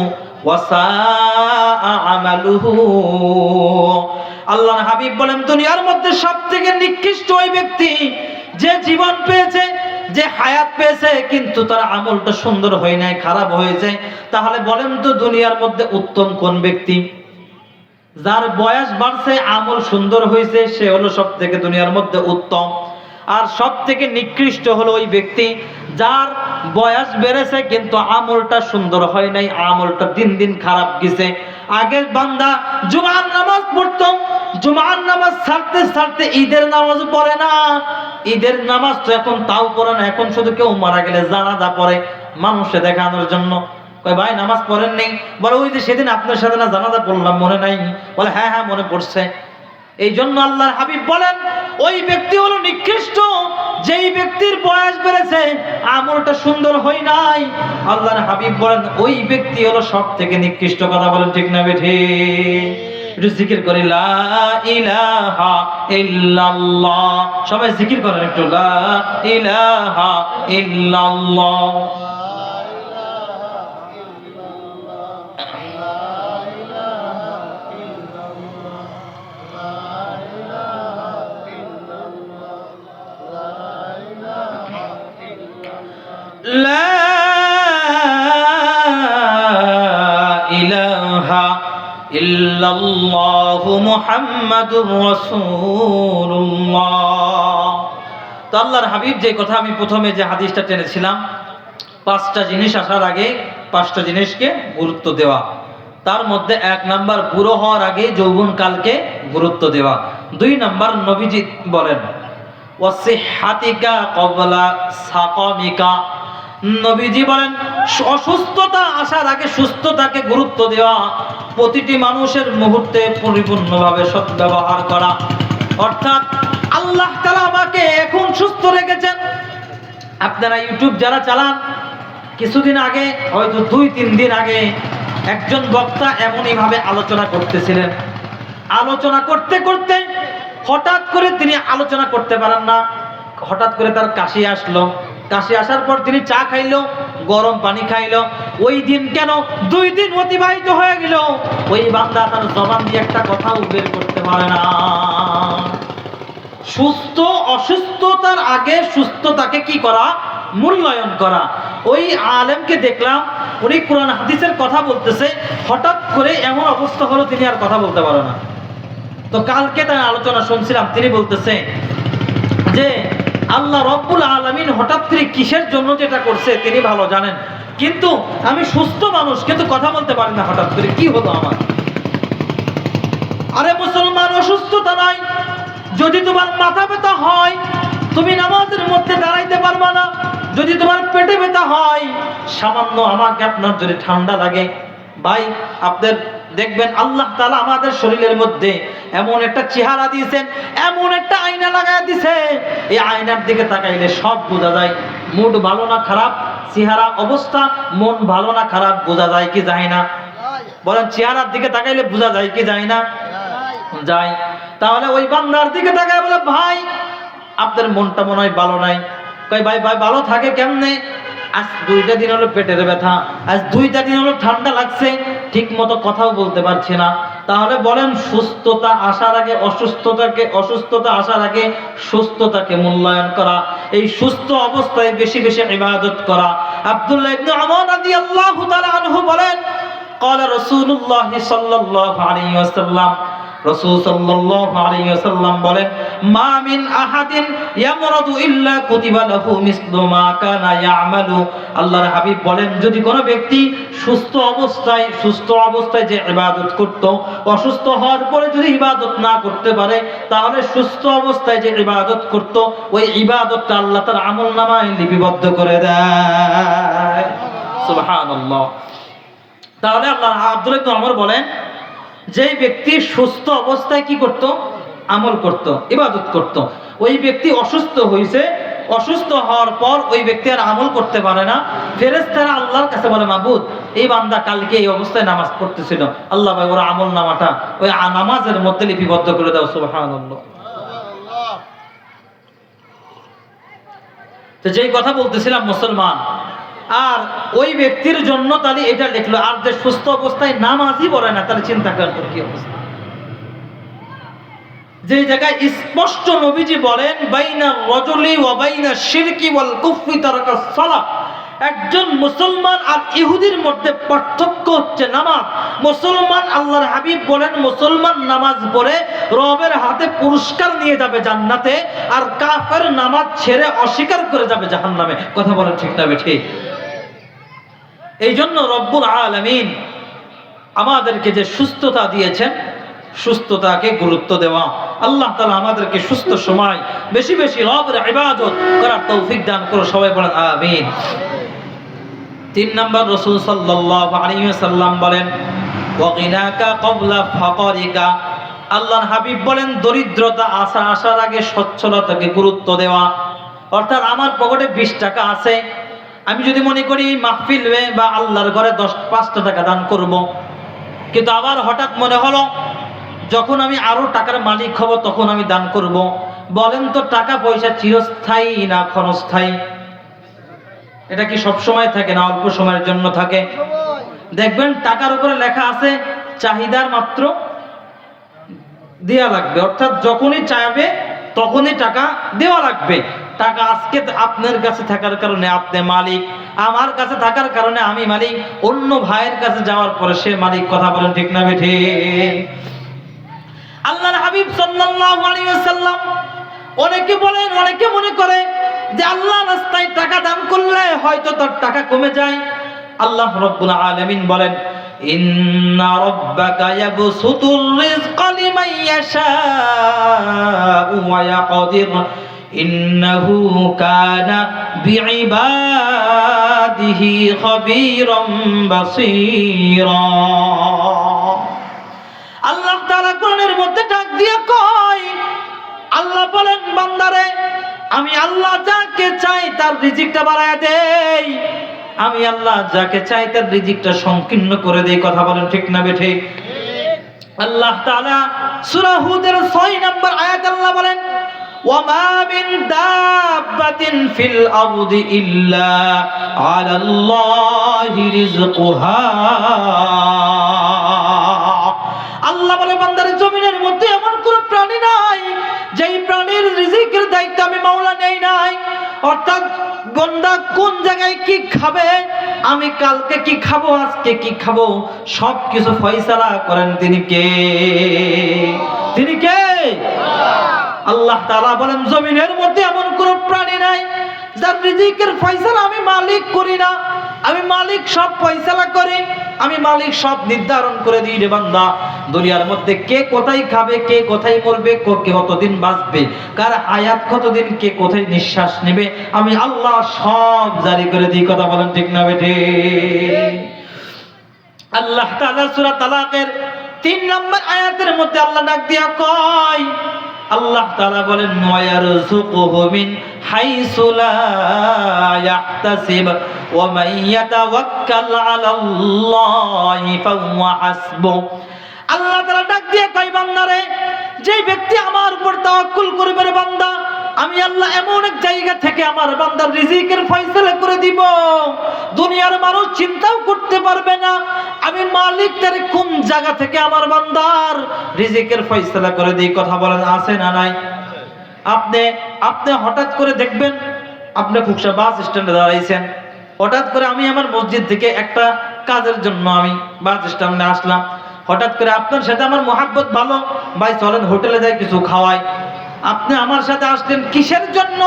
[SPEAKER 1] ওয়া সাআ আমালুহু। আল্লাহর হাবিব বলেন, দুনিয়ার মধ্যে সবথেকে নিকৃষ্ট ওই ব্যক্তি যে জীবন পেয়েছে, যে হায়াত পেয়েছে, কিন্তু তার আমলটা সুন্দর হয় নাই, খারাপ হয়েছে। তাহলে বলেন তো দুনিয়ার মধ্যে উত্তম কোন ব্যক্তি? যার বয়স বাড়ছে, আমল সুন্দর হয়েছে, সে হলো সবথেকে দুনিয়ার মধ্যে উত্তম। আর সবথেকে নিকৃষ্ট হলো ওই ব্যক্তি যার বয়স বেড়েছে কিন্তু আমলটা সুন্দর হয় নাই, আমলটা দিন দিন খারাপ গেছে। আগের বান্দা জুমার নামাজ পড়তো, জুমার নামাজ ছাড়তে ছাড়তে ঈদের নামাজ পড়ে না। ঈদের নামাজ তো এখন তাও পড়ে না, এখন শুধু কেউ মারা গেলে জানাজা পড়ে মানুষে দেখানোর জন্য। কই ভাই নামাজ পড়েন নেই? বলে ওই যে সেদিন আপনার সাথে না জানাজা পড়লাম, মনে নাই? বলে হ্যাঁ হ্যাঁ মনে পড়ছে। এই জন্য আল্লাহর হাবিব বলেন, ওই ব্যক্তি হলো নিকৃষ্ট যেই ব্যক্তির বয়স বেড়েছে, আমলটা সুন্দর হয় নাই। আল্লাহর হাবিব বলেন ওই ব্যক্তি হলো সব থেকে নিকৃষ্ট। কথা বলেন ঠিক না বেঠি? একটু জিকির করি, লা ইলাহা ইল্লাল্লাহ। সবাই জিকির করেন একটু, লা ইলাহা ইল্লাল্লাহ। লা ইলাহা ইল্লাল্লাহু মুহাম্মাদুর রাসূলুল্লাহ। তো আল্লাহর হাবিব যে কথা আমি প্রথমে যে হাদিসটা টেনেছিলাম, 5টা জিনিস আসার আগে 5টা জিনিসকে গুরুত্ব দেওয়া। তার মধ্যে 1 নাম্বার বুড়ো হওয়ার আগে যৌবনকালকে গুরুত্ব দেওয়া। 2 নাম্বার নবীজি বলেন ওয়াসিহাতিকা ক্বাবলা সাকামিকা। নবীজি বলেন অসুস্থতা আসার আগে সুস্থতাকে গুরুত্ব দেওয়া, প্রতিটি মানুষের মুহূর্তে পরিপূর্ণভাবে সদ্ব্যবহার করা। অর্থাৎ আল্লাহ তাআলা আমাকে এখন সুস্থ রেখেছেন। আপনারা ইউটিউব যারা চালান, কিছুদিন আগে হয়তো 2-3 দিন আগে একজন বক্তা এমনই ভাবে আলোচনা করতেছিলেন। আলোচনা করতে করতে হঠাৎ করে তিনি আলোচনা করতে পারেন না, হঠাৎ করে তার কাশি আসলো। কাশি আসার পর তিনি চা খাইলো, গরম পানি খাইলো। ওই দিন কেন 2 দিন অতিবাহিত হয়ে গেল, ওই বান্দা তার জবান দিয়ে একটা কথাও বের করতে পারে না। সুস্থ অসুস্থতার আগে সুস্থতাকে কি করা? মূল্যায়ন করা। ওই আলেমকে দেখলাম উনি কোরআন হাদিসের কথা বলতেছে, হঠাৎ করে এমন অবস্থা হলো তিনি আর কথা বলতে পারে না। তো কালকে তার আলোচনা শুনছিলাম, তিনি বলতেছে যে আল্লাহ রব্বুল আলামিন হঠাৎ করে কিসের জন্য যেটা করছে তিনি ভালো জানেন, কিন্তু আমি সুস্থ মানুষ কিন্তু কথা বলতে পারি না, হঠাৎ করে কি হলো আমার? আরে মুসলমান, অসুস্থতা নয়। যদি তোমার মাথা ব্যথা হয় তুমি নামাজের মধ্যে দাঁড়াইতে পারবা না। যদি তোমার পেটে ব্যথা হয়, সামান্য আমাকে আপনার যদি ঠান্ডা লাগে, ভাই আপনাদের দেখবেন আল্লাহ তাআলা আমাদের শরীরের মধ্যে এমন একটা চেহারা দিয়েছেন, এমন একটা আয়না লাগায় দিয়েছে, এই আয়নার দিকে তাকাইলে সব বোঝা যায়। মুড ভালো না খারাপ, চেহারা অবস্থা, মন ভালো না খারাপ বোঝা যায় কি যায় না? বলেন চেহারার দিকে তাকাইলে বোঝা যায় কি যায় না? যায়। তাহলে ওই বান্দার দিকে তাকায় বলে, ভাই আপনার মনটা মনে হয় ভালো নাই। কই ভাই ভাই ভালো থাকে কেমনে? আজ 2টা দিন হলো পেটের ব্যথা, আজ 2টা দিন হলো ঠান্ডা লাগছে, ঠিক মতো কথাও বলতে পারছি না। তাহলে বলেন সুস্থতা আসার আগে অসুস্থতা আসার আগে সুস্থতাকে মূল্যায়ন করা, এই সুস্থ অবস্থায় বেশি বেশি ইবাদত করা। আব্দুল্লাহ ইবনে ওমর রাদিয়াল্লাহু তাআলা আনহু বলেন, ক্বালা রাসূলুল্লাহ সাল্লাল্লাহু আলাইহি ওয়াসাল্লাম, রাসূল সাল্লাল্লাহু আলাইহি ওয়াসাল্লাম বলেন, মা মিন আহাদিন ইয়ামরাদু ইল্লা কুতিবা লাহু মিসলু মা কানা ইয়ামালু। আল্লাহর হাবিব বলেন যদি কোনো ব্যক্তি সুস্থ অবস্থায় যে ইবাদত করত, অসুস্থ হওয়ার পরে যদি ইবাদত না করতে পারে, তাহলে সুস্থ অবস্থায় যে ইবাদত করত ওই ইবাদতটা আল্লাহ তার আমলনামায় লিপিবদ্ধ করে দেয়। সুবহানাল্লাহ। তাহলে আল্লাহ আব্দুল্লাহ ইবনে ওমর বলেন যেই ব্যক্তি সুস্থ অবস্থায় কি করত? আমল করত, ইবাদত করত। ওই ব্যক্তি অসুস্থ হয়েছে, অসুস্থ হওয়ার পর ওই ব্যক্তি আর আমল করতে পারে না। ফেরেশতারা আল্লাহর কাছে বলে, মাবুদ, এই বান্দা কালকে এই অবস্থায় নামাজ পড়তেছিল, আল্লাহ ভাই ওর আমল নামাটা ওই নামাজের মধ্যে লিপিবদ্ধ করে দাও। সুবহানাল্লাহ। তো যেই কথা বলতেছিলাম মুসলমান, আর ওই ব্যক্তির জন্য তাহলে এটা লিখলো, আর যে সুস্থ অবস্থায় নামাজই পড়ে না, তাহলে চিন্তা করেন তোর কি অবস্থা। যে জায়গায় স্পষ্ট নবীজি বলেন, বাইনা রাজুলি ওয়া বাইনা শিরকি ওয়াল কুফরি তারাকাস সালাহ, একজন মুসলমান আর ইহুদির মধ্যে পার্থক্য হচ্ছে নামাজ। মুসলমান, আল্লাহর হাবিব বলেন, মুসলমান নামাজ পড়ে রবের হাতে পুরস্কার নিয়ে যাবে জান্নাতে, আর কাফের নামাজ ছেড়ে অস্বীকার করে যাবে জাহান্নামে। কথা বলেন ঠিক না বেঠিক? এই জন্য রব্বুল আলামিন আমাদেরকে যে সুস্থতা দিয়েছেন, সুস্থতাকে গুরুত্ব দেওয়া। আল্লাহ তাআলা আমাদেরকে সুস্থ সময় বেশি বেশি রবের ইবাদত করার তৌফিক দান করো, সবাই বলেন আমিন। 3 নম্বর, রাসূল সাল্লাল্লাহু আলাইহি ওয়াসাল্লাম বলেন, ওয়াগিনাকা ক্বাবলা ফাকরিকা, আল্লাহর হাবিব বলেন, দরিদ্রতা আসার আগে সচ্ছলতাকে গুরুত্ব দেওয়া। অর্থাৎ আমার পকেটে 20 টাকা আছে, আমি যদি মনে করি মাহফিল বা আল্লাহর ঘরে 5টা টাকা দান করব, কিন্তু আবার হঠাৎ মনে হলো যখন আমি আরো টাকার মালিক হব তখন আমি দান করব। বলেন তো, টাকা পয়সা চিরস্থায়ী না ক্ষণস্থায়ী? এটা কি সব সময় থাকে না অল্প সময়ের জন্য থাকে? দেখবেন টাকার উপরে লেখা আছে চাহিদার মাত্র দেয়া লাগবে, অর্থাৎ যখনই চাইবে তখনই টাকা দেওয়া লাগবে। টাকা আজকে আপনার কাছে থাকার কারণে আপনি মালিক, আমার কাছে থাকার কারণে আমি মালিক, অন্য ভাইয়ের কাছে যাওয়ার পরে সে মালিক। কথা বলেন ঠিক না বেঠিক? আল্লাহর হাবিব সাল্লাল্লাহু আলাইহি ওয়াসাল্লাম, অনেকে বলেন, অনেকে মনে করে যে আল্লাহর রাস্তায় টাকা দান করলে হয়তো তার টাকা কমে যায়। আল্লাহ রাব্বুল আলামিন বলেন, ইন্না রাব্বাকা ইয়াবসুতুর রিজকা লিমান ইয়াশাউ ওয়া ইয়াকদির ইন্নাহু কানা বিইবাদিহি খাবীরাম বাসীরা। আল্লাহ তাআলা কোরআনের মধ্যে ডাক দিয়ে কয়, আল্লাহ বলেন, বান্দারে, আমি আল্লাহ যাকে চাই তার রিজিকটা বাড়ায়া দেই, আমি আল্লাহ যাকে চাই তার রিজিকটা সংকীর্ণ করে দেই। কথা বলেন ঠিক না বেঠিক? আল্লাহ তাআলা সূরা হুদের 6 নম্বর আয়াত আল্লাহ বলেন, ওয়ামা মিন দাব্বাতিন ফিল আরদি ইল্লা আলাল্লাহি রিজকুহা। আল্লাহ বলে, বান্দারে, জমিনের মধ্যে এমন কোন প্রাণী নাই যেই প্রাণীর রিজিকের দায়িত্ব আমি মাওলা নেই নাই। অর্থাৎ বান্দা কোন জায়গায় কি খাবে, আমি কালকে কি খাবো, আজকে কি খাবো, সবকিছু ফয়সালা করেন তিনি কে? তিনি কে? আল্লাহ তাআলা বলেন, জমিনের মধ্যে এমন কোন প্রাণী নাই যার রিজিকের ফয়সালা আমি মালিক করি না। আমি মালিক সব ফয়সালা করি, আমি মালিক সব নির্ধারণ করে দিই। রে বান্দা, দুনিয়ার মধ্যে কে কোথায় খাবে, কে কোথায় মরবে, কে কতদিন বাঁচবে, কার হায়াত কতদিন, কে কোথায় নিঃশ্বাস নেবে, আমি আল্লাহ সব জারি করে দিই। কথা বলেন ঠিক না বেঠিক? আল্লাহ তাআলা সূরা তালাকের 3 নম্বর আয়াতের মধ্যে আল্লাহ ডাক দিয়া কয়, আল্লাহ তাআলা বলেন, ওয়ায়ারযুকুহু মিন হাইসু লা ইয়াহতাসিব ওয়া মান ইয়াতাওয়াক্কাল আলাল্লাহি ফাহুয়া হাসবুহ। আল্লাহ তাআলা ডাক দিয়ে কয়, বান্দারে, যে ব্যক্তি আমার উপর তাওয়াক্কুল করবে, রে বান্দা, আমি আল্লাহ এমন এক জায়গা থেকে আমার বান্দার রিজিকের ফয়সালা করে দিব, দুনিয়ার মানুষ চিন্তাও করতে পারবে না আমি মালিক তার কোন জায়গা থেকে আমার বান্দার রিজিকের ফয়সালা করে দিই। কথা বলেন আছে না নাই? আপনি হঠাৎ করে দেখবেন, আপনি খুকসা বাস স্ট্যান্ডে দাঁড়াইছেন, হঠাৎ করে আমি আমার মসজিদ থেকে একটা কাজের জন্য আমি বাস স্ট্যান্ডে আসলাম, হঠাৎ করে আপনার সাথে আমার মহাব্বত ভালো, ভাই চলেন হোটেলে যাই কিছু খাওয়াই। আপনি আমার সাথে আসলেন কিসের জন্য?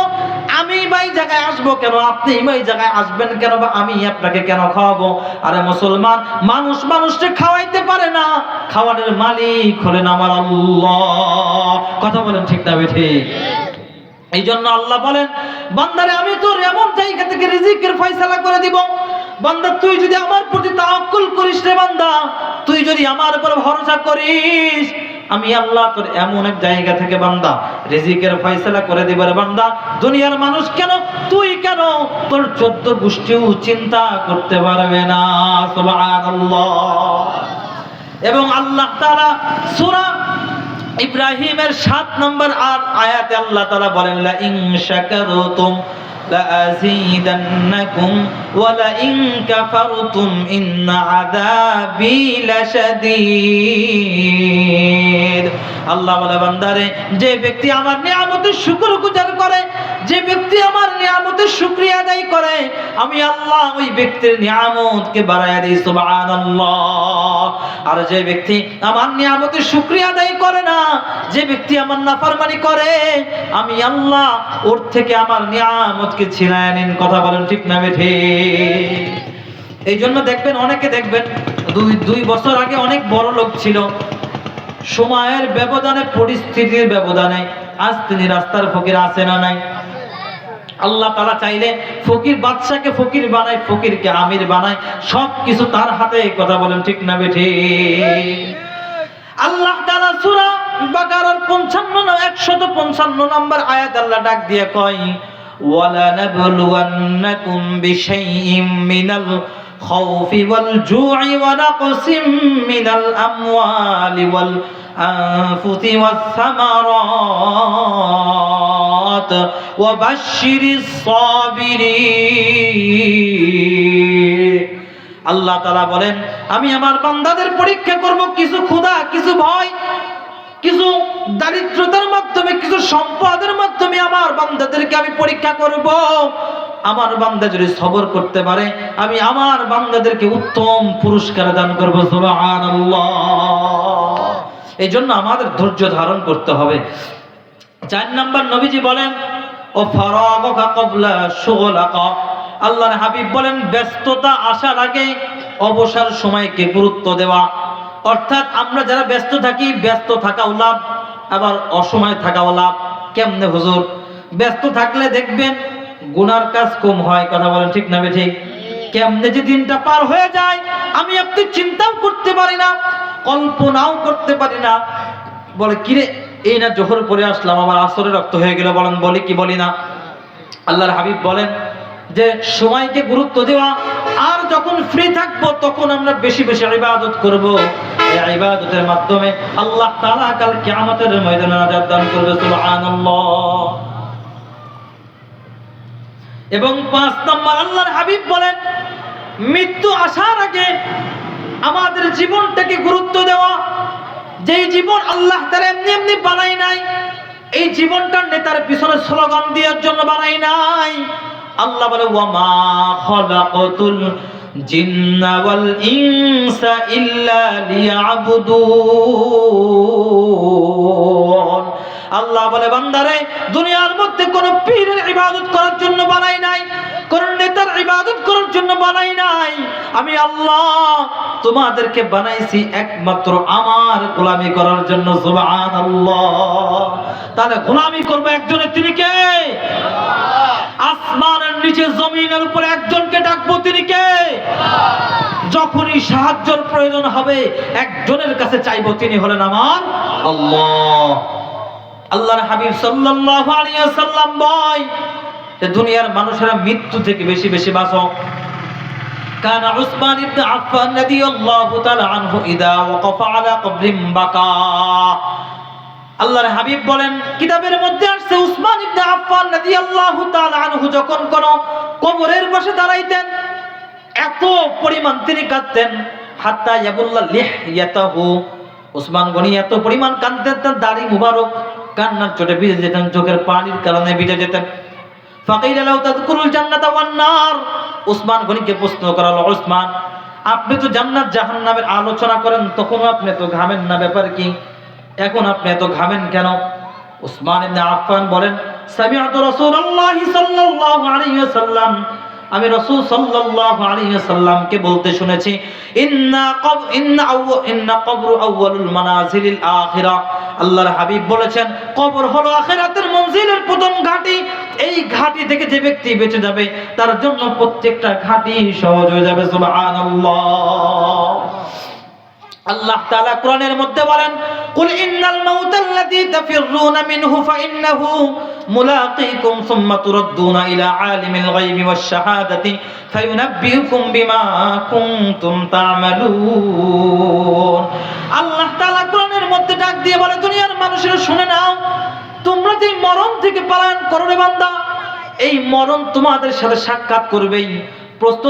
[SPEAKER 1] আমি ভাই জায়গায় আসবো কেন, আপনি এই জায়গায় আসবেন কেন, বা আমি আপনাকে কেন খাওয়াবো? আরে মুসলমান, মানুষ মানুষকে খাওয়াইতে পারে না, খাওয়ানোর মালিক হলেন আমার আল্লাহ। কথা বলেন ঠিক না বেঠিক? এই জন্য আল্লাহ বলেন, বান্দারে, আমি তোর এমন জায়গা থেকে রিজিকের ফয়সালা করে দিব, বান্দা তুই যদি আমার প্রতি তাওয়াক্কুল করিস রে বান্দা, তুই যদি আমার উপর ভরসা করিস, আমি আল্লাহ তোর এমন এক জায়গা থেকে বান্দা রিজিকের ফয়সালা করে দিব রে বান্দা। দুনিয়ার মানুষ কেন, তুই কেন, তোর 14 গোষ্ঠীও চিন্তা করতে পারবে না। সুবহানাল্লাহ। এবং আল্লাহ তাআলা সূরা ইব্রাহিমের 7 নম্বর আয়াতে আল্লাহ তাআলা বলেন, লা ইন শাকারতুম লাযীদান্নাকুম ওয়া লা ইন কাফারতুম ইন্না আযাবী লাশাদীদ। আল্লাহ বলে, বান্দারে, যে ব্যক্তি আমার নিয়ামতের শুকরগুজার করে, যে ব্যক্তি আমার নিয়ামতের শুকরিয়া আদায় করে, আমি আল্লাহ ওই ব্যক্তির নিয়ামতকে বাড়ায়া দেই। সুবহানাল্লাহ। আর যে ব্যক্তি আমার নিয়ামতের শুকরিয়া আদায় করে না, যে ব্যক্তি আমার নাফরমানি করে, আমি আল্লাহ ওর থেকে আমার নিয়ামতকে ছিনায় নিন। কথা বলেন ঠিক না বেঠিক? এই জন্য দেখবেন, অনেকে দেখবেন 2 বছর আগে অনেক বড় লোক ছিল, সময়ের ব্যবধানে, পরিস্থিতির ব্যবধানে আজ তিনি রাস্তার ফকির আছে না নাই? আল্লাহ তাআলা চাইলে ফকির বাদশাকে ফকির বানায়, ফকিরকে আমির বানায়, সবকিছু তার হাতে। কথা বলেন ঠিক না বেঠিক? আল্লাহ তাআলা সূরা বাকারার 155 নম্বর আয়াত আল্লাহ ডাক দিয়ে কয়, ওয়ালা নাবলুওয়ান্নাকুম বিশাইইম মিনাল খাউফি ওয়াল জু'i ওয়া নাকসিম মিনাল আমওয়ালি ওয়াল আনফুসি ওয়াস সামারাত ওয়া বাশশিরিস সাবিরিন। আল্লাহ তাআলা বলেন, আমি আমার বান্দাদের পরীক্ষা করব কিছু ক্ষুধা, কিছু ভয়, কিছু দারিদ্রতার মাধ্যমে, কিছু সম্পদের মাধ্যমে আমার বান্দাদেরকে আমি পরীক্ষা করব। আমার বান্দা যদি সবর করতে পারে, আমি আমার বান্দাদেরকে উত্তম পুরস্কার দান করব। সুবহানাল্লাহ। এই জন্য আমাদের ধৈর্য ধারণ করতে হবে। 4 নম্বর নবীজি বলেন, ও ফারাগা ক্বাবলা শুগলাকা। আল্লাহর হাবিব বলেন, ব্যস্ততা আসার আগে অবসর সময়কে গুরুত্ব দেওয়া। অর্থাৎ আমরা যারা ব্যস্ত থাকি, ব্যস্ত থাকাও লাভ, আবার অসময় থাকাও লাভ। কেমনে হুজুর? ব্যস্ত থাকলে দেখবেন গুনার কাজ কম হয়। কথা বলেন ঠিক না বেঠিক? কেমনে যে দিনটা পার হয়ে যায় আমি আপনি চিন্তাও করতে পারি না, কল্পনাও করতে পারি না। বলে, কিরে, এই না জোহর পরে আসলাম, আমার আসরে রক্ত হয়ে গেল। বলেন, বলি কি বলি না? আল্লাহর হাবিব বলেন যে সময়কে গুরুত্ব দেওয়া, আর যখন ফ্রি থাকবো তখন আমরা বেশি বেশি ইবাদত করব। এই ইবাদতের মাধ্যমে আল্লাহ তাআলা কাল কিয়ামতের ময়দানে নাজাত দান করবে। সুবহানাল্লাহ। এবং 5 নম্বর আল্লাহর হাবিব বলেন, মৃত্যু আসার আগে আমাদের জীবনটাকে গুরুত্ব দেওয়া। যেই জীবন আল্লাহ তাআলা এমনি এমনি বানায় নাই, এই জীবনটা নেতার পিছনে স্লোগান দেওয়ার জন্য বানায় নাই। আল্লাহ বলে, ওয়া মা খালাকাতুল জিন্না ওয়াল ইনসা ইল্লা লিয়াবুদুন। আল্লাহ বলে, বান্দারে, দুনিয়ার মধ্যে কোন পীরের ইবাদত করার জন্য বানাই নাই, কোন নেতার ইবাদত করার জন্য বানাই নাই। আমি আল্লাহ তোমাদেরকে বানাইছি একমাত্র আমার গোলামি করার জন্য। সুবহানাল্লাহ। তাহলে গোলামি করবে একজনের, তিনি কে? আসমানের নিচে জমিনের উপরে একজনকে ডাকবো, তিনি কে? যখনই সাহায্যের প্রয়োজন হবে একজনের কাছে চাইবো, তিনি হলেন আমার আল্লাহ। আল্লাহর হাবিব সাল্লাল্লাহু আলাইহি ওয়াসাল্লাম বলেন যে দুনিয়ার মানুষেরা মৃত্যু থেকে বেশি বেশি বাঁচো। কানা উসমান ইবনে আফফান রাদিয়াল্লাহু তাআলা আনহু ইদা ওয়াকাফা আলা কবরিন বাকা। আল্লাহর হাবিব বলেন, কিতাবের মধ্যে আসছে উসমান ইবনে আফফান রাদিয়াল্লাহু তাআলা আনহু যখন কোন কবরের পাশে দাঁড়াইতেন এত পরিমাণ তিনি কাঁদতেন, হাত্তা ইয়াবুল্লাহ লিহইয়াতাহু। উসমান গনি এত পরিমাণ কাঁদতেন, তার দাড়ি মুবারক কান্নার চোটে ভিজে যেতেন, চোখের পানির কারণে ভিজে যেতেন। ফাকিলা লাউ তাযকুরুল জান্নাতা ওয়ান নার। উসমান গনিকে প্রশ্ন করা হলো, উসমান, আপনি তো জান্নাত জাহান্নামের আলোচনা করেন, তখন আপনি তো ঘামেন না, ব্যাপার কি? এখন আপনি এত ঘামেন কেন? উসমান ইবনে আফফান বলেন, সামিআতু রাসূলুল্লাহি সাল্লাল্লাহু আলাইহি ওয়াসাল্লাম, আমি রাসূল সাল্লাল্লাহু আলাইহি ওয়াসাল্লামকে বলতে শুনেছি, ইন্না কবরু আউয়ালুল মানাজিলিল আখিরা। আল্লাহর হাবিব বলেছেন, কবর হলো আখিরাতের মঞ্জিলের প্রথম ঘাঁটি। এই ঘাঁটি থেকে যে ব্যক্তি বেঁচে যাবে তার জন্য প্রত্যেকটা ঘাঁটি সহজ হয়ে যাবে। সুবহানাল্লাহ। আল্লাহ তাআলা কোরআনের মধ্যে বলেন, কুল ইন্নাল মাউতাল্লাযী তাফিররুনা মিনহু ফাইন্নাহু মুলাকীকুম সুম্মা তুরাদ্দুনা ইলা আলিমিল গায়বি ওয়াশ শাহাদাতি ফায়ুনাব্বিউকুম বিমা কুনতুম তা'মালুন। আল্লাহ তাআলা কোরআনের মধ্যে ডাক দিয়ে বলে, দুনিয়ার মানুষেরা শুনে নাও, তোমরা যে মরণ থেকে পলায়ন করো রে বান্দা, এই মরণ তোমাদের সাথে সাক্ষাৎ করবেই। প্রশ্ন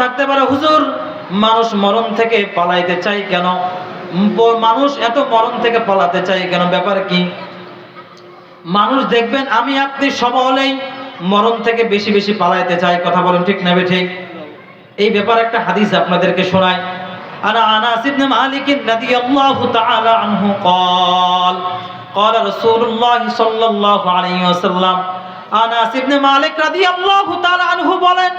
[SPEAKER 1] থাকতে পারে হুজুর, মানুষ মরণ থেকে পালাইতে চাই কেন? মানুষ এত মরণ থেকে পালাতে চাই কেন? ব্যাপার কি? মানুষ দেখবেন আমি আপনি সব হলেই মরণ থেকে বেশি বেশি পালাইতে চাই। কথা বলেন ঠিক না ঠিক? এই ব্যাপারে একটা হাদিস আপনাদেরকে শোনাই। আনাস ইবনে মালিক রাদিয়াল্লাহু তাআলা আনহু قال قال رسول الله صلى الله عليه وسلم। আনাস ইবনে মালিক রাদিয়াল্লাহু তাআলা আনহু বলেন,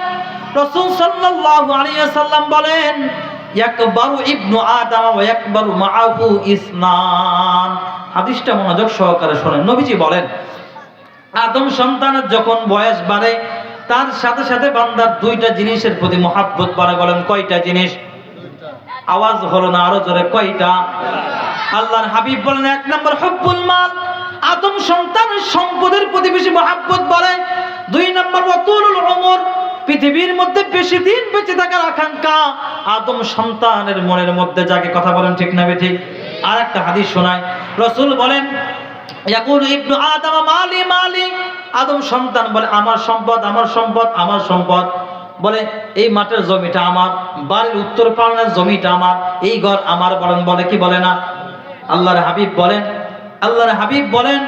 [SPEAKER 1] রাসূল সাল্লাল্লাহু আলাইহি ওয়াসাল্লাম বলেন, ইয়াকবারু ইবনু আদম ওয়া ইয়াকবারু মাআহু ইসনান। হাদিসটা মনোযোগ সহকারে শুনেন। নবীজি বলেন, আদম সন্তানের যখন বয়স বাড়ে, তার সাথে সাথে বান্দার দুইটা জিনিসের প্রতি মহব্বত বাড়ে। বলেন কয়টা জিনিস? আওয়াজ হলো না, আরো জোরে, কয়টা? আল্লাহর হাবিব বলেন, এক নম্বর হুব্বুল মাল, আদম সন্তানের সম্পদের প্রতি বেশি মহব্বত বাড়ে। দুই নম্বর ওয়াতুলুল উমর, পৃথিবীর মধ্যে বেশি দিন বেঁচে থাকার আকাঙ্ক্ষা আদম সন্তানের মনের মধ্যে জাগে। কথা বলেন ঠিক না ঠিক? আর একটা হাদিস শোনায়, রাসূল বলেন, ইয়াকুলু ইবনু আদম মালি মালি, আদম সন্তান বলে আমার সম্পদ, আমার সম্পদ, আমার সম্পদ। বলে এই মাঠের জমিটা আমার, বাড়ির উত্তর পাড়ার জমিটা আমার, এই ঘর আমার। বলেন, বলে কি বলে না? আল্লাহর হাবিব বলেন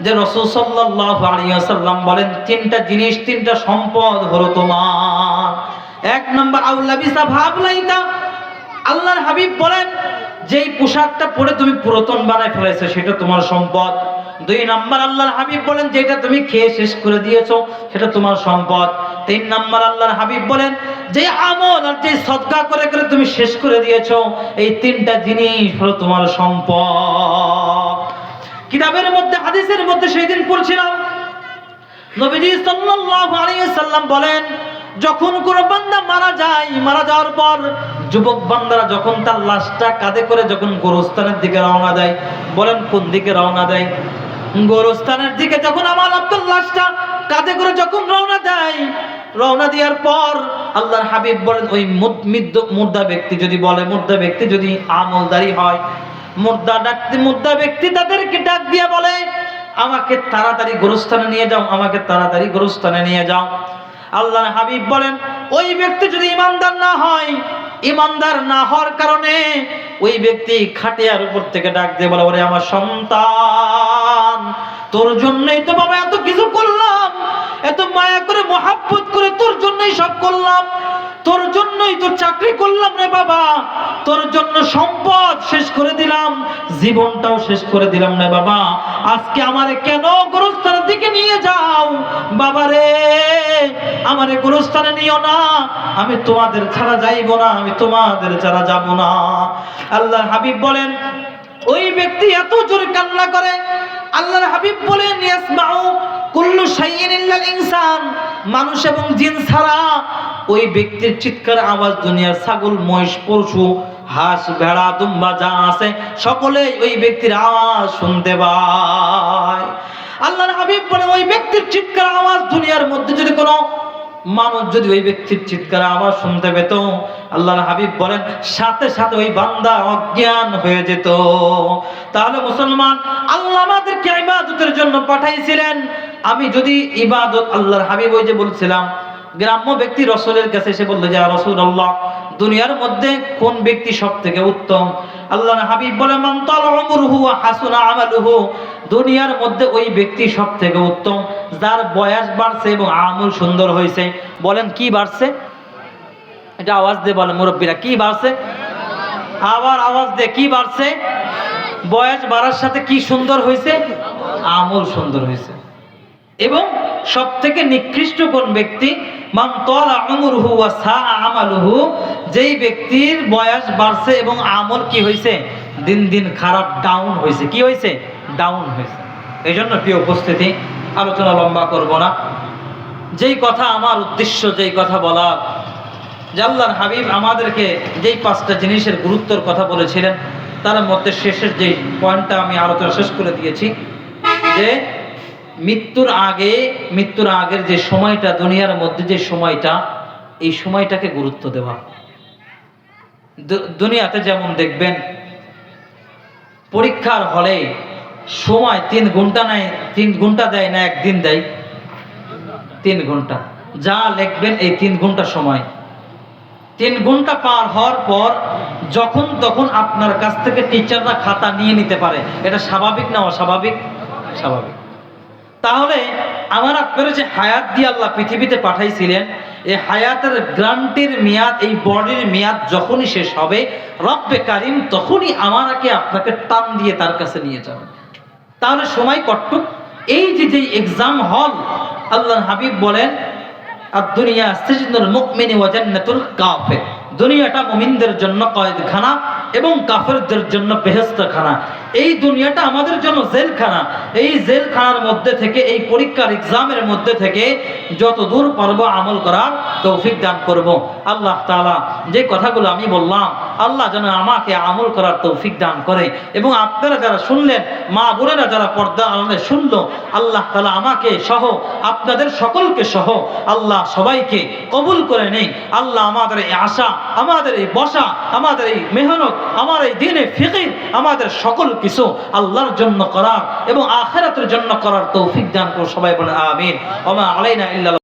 [SPEAKER 1] যে রাসূল সাল্লাল্লাহু আলাইহি ওয়াসাল্লাম বলেন, তিনটা জিনিস, তিনটা সম্পদ হলো তোমার। এক নম্বর আউলাবিসা ভাবলাইতা, আল্লাহর হাবিব বলেন যেই পোশাকটা পরে তুমি পুরাতন বানায় ফেলেছো সেটা তোমার সম্পদ। দুই নম্বর আল্লাহর হাবিব বলেন যেটা তুমি খেয়ে শেষ করে দিয়েছো সেটা তোমার সম্পদ। তিন নম্বর আল্লাহর হাবিব বলেন যে আমল আর যে সদকা করে করে তুমি শেষ করে দিয়েছো, এই তিনটা জিনিস হলো তোমার সম্পদ। কিতাবের মধ্যে, হাদিসের মধ্যে সেই দিন পড়ছিলাম, নবীজি সাল্লাল্লাহু আলাইহি ওয়াসাল্লাম বলেন, যখন কোন বান্দা মারা যায়, মারা যাওয়ার পর যুবক বান্দারা যখন তার লাশটা কাঁধে করে যখন গোরস্থানের দিকে রওনা দেয়, বলেন কোন দিকে রওনা দেয়? গোরস্থানের দিকে। যখন আমার আব্দুল লাশটা কাঁধে করে যখন রওনা দেয়, রওনা দেওয়ার পর আল্লাহর হাবিব বলেন, ওই মুর্দা ব্যক্তি যদি বলে, মুর্দা ব্যক্তি যদি আমলদারি হয়, মুর্দা ব্যক্তি তাদেরকে ডাক দিয়ে বলে, আমাকে তাড়াতাড়ি গোরস্থানে নিয়ে যাও, আমাকে তাড়াতাড়ি গোরস্থানে নিয়ে যাও। আল্লাহর হাবিব বলেন, ওই ব্যক্তি যদি ইমানদার না হয়, ইমানদার না হওয়ার কারণে ওই ব্যক্তি খাটিয়ার উপর থেকে ডাক দিয়ে বলে, ওরে আমার সন্তান, তোর জন্যই তো বাবা এত কিছু করলাম, এত মায়া করে মহাব্বত করে তোর জন্যই সব করলাম, তোর জন্যই তো চাকরি করলাম রে বাবা, তোর জন্য সম্পদ শেষ করে দিলাম, জীবনটাও শেষ করে দিলাম রে বাবা, আজকে আমারে কেন গোরস্থানের দিকে নিয়ে যাও? বাবা রে, আমারে গোরস্থানে নিও না, আমি তোমাদের ছাড়া যাইব না, আমি তোমাদের ছাড়া যাব না। আল্লাহর হাবিব বলেন, ওই ব্যক্তি এত জোরে কান্না করে, আল্লাহর হাবিব বলেন, ইয়াসমাউ কুল্লু শাইইন ইল্লাল ইনসান, মানুষ এবং জিন ছাড়া ওই ব্যক্তির চিৎকার আওয়াজ দুনিয়ার ছাগল, মহিষ, পশু, হাঁস, ভেড়া, দুম্বা যা আছে সকলেই ওই ব্যক্তির আওয়াজ শুনতে পায়। আল্লাহর হাবিব বলে, ওই ব্যক্তির চিৎকার আওয়াজ দুনিয়ার মধ্যে যদি কোনো মানুষ যদি ওই ব্যক্তির চিৎকার আওয়াজ শুনতে পেত, আল্লাহর হাবিব বলেন সাথে সাথে ওই বান্দা অজ্ঞান হয়ে যেত। তাহলে মুসলমান, আল্লাহ আমাদেরকে ইবাদতের জন্য পাঠাইছিলেন। আমি যদি ইবাদত, আল্লাহর হাবিব ওই যে বলছিলাম, গ্রাম্য ব্যক্তি রাসূলের কাছে এসে বলল যে, ইয়া রাসূলুল্লাহ, দুনিয়ার মধ্যে কোন ব্যক্তি সবথেকে উত্তম? আল্লাহর হাবিব বলে, মান তালা উমরুহু ওয়া হাসুনা আমালুহু, দুনিয়ার মধ্যে ওই ব্যক্তি সবথেকে উত্তম যার বয়স বাড়ছে এবং আমল সুন্দর হয়েছে। বলেন কি বাড়ছে? এটা আওয়াজ দিয়ে বলেন মুরব্বীরা, কি বাড়ছে? আবার আওয়াজ দিয়ে, কি বাড়ছে? বয়স বাড়ার সাথে কি সুন্দর হয়েছে? আমল সুন্দর হয়েছে। এবং সবথেকে নিকৃষ্ট কোন ব্যক্তি? মান তালা উমরুহু ওয়া সাআ আমালুহু, যেই ব্যক্তির বয়স বাড়ছে এবং আমল কি হয়েছে? দিন দিন খারাপ, ডাউন হয়েছে। কি হয়েছে? ডাউন হয়েছে। এই জন্য প্রিয় উপস্থিতি, আলোচনা লম্বা করব না। যেই কথা আমার উদ্দেশ্য, যেই কথা বলার, যে আল্লাহর হাবিব আমাদেরকে যেই 5টা জিনিসের গুরুত্বর কথা বলেছিলেন, তার মধ্যে শেষের যে পয়েন্টটা আমি আলোচনা শেষ করে দিয়েছি, যে মৃত্যুর আগের যে সময়টা, দুনিয়ার মধ্যে যে সময়টা, এই সময়টাকে গুরুত্ব দেওয়া। দুনিয়াতে যেমন দেখবেন পরীক্ষার হলে সময় 3 ঘন্টা নেয়, 3 ঘন্টা দেয় না 1 দিন দেয়? 3 ঘন্টা। যা লিখবেন এই 3 ঘন্টা সময়। 3 ঘন্টা পার হওয়ার পর যখন তখন আপনার কাছ থেকে টিচাররা খাতা নিয়ে নিতে পারে। এটা স্বাভাবিক না অস্বাভাবিক? স্বাভাবিক। তাহলে আমার আপনারা যে হায়াত দিয়ে আল্লাহ পৃথিবীতে পাঠাইছিলেন, এই হায়াতের গ্যারান্টির মেয়াদ, এই বডির মেয়াদ যখনই শেষ হবে, রব্বে কারিম তখনই আমাকে আপনাকে টান দিয়ে তার কাছে নিয়ে যাবেন। তাহলে সময় কতটুক? এই যে এক্সাম হল, আল্লাহর হাবিব বলেন আদ-দুনিয়া সিজনুল মুমিনি ওয়া জান্নাতুল কাফির। দুনিয়াটা মুমিনদের জন্য কয়েদখানা এবং কাফেরদের জন্য বেহেশতখানা। এই দুনিয়াটা আমাদের জন্য জেলখানা। এই জেলখানার মধ্যে থেকে, এই পরীক্ষার এক্সামের মধ্যে থেকে যত দূর পারবো আমল করার তৌফিক দান করব। আল্লাহ তাআলা যে কথাগুলো আমি বললাম, আল্লাহ যেন আমাকে আমল করার তৌফিক দান করে, এবং আপনারা যারা শুনলেন, মা বোনেরা যারা পর্দা আড়ালে শুনলো, আল্লাহ তাআলা আমাকে সহ আপনাদের সকলকে সহ আল্লাহ সবাইকে কবুল করে নেই। আল্লাহ আমাদের এই আশা, আমাদের এই বসা, আমাদের এই মেহনত, আমার এই দ্বীনে ফিকিহ, আমাদের সকল কিছু আল্লাহর জন্য করার এবং আখিরাতের জন্য করার তৌফিক দান করুন। সবাই বলেন আমিন। ওয়া মা আলাইনা ইল্লা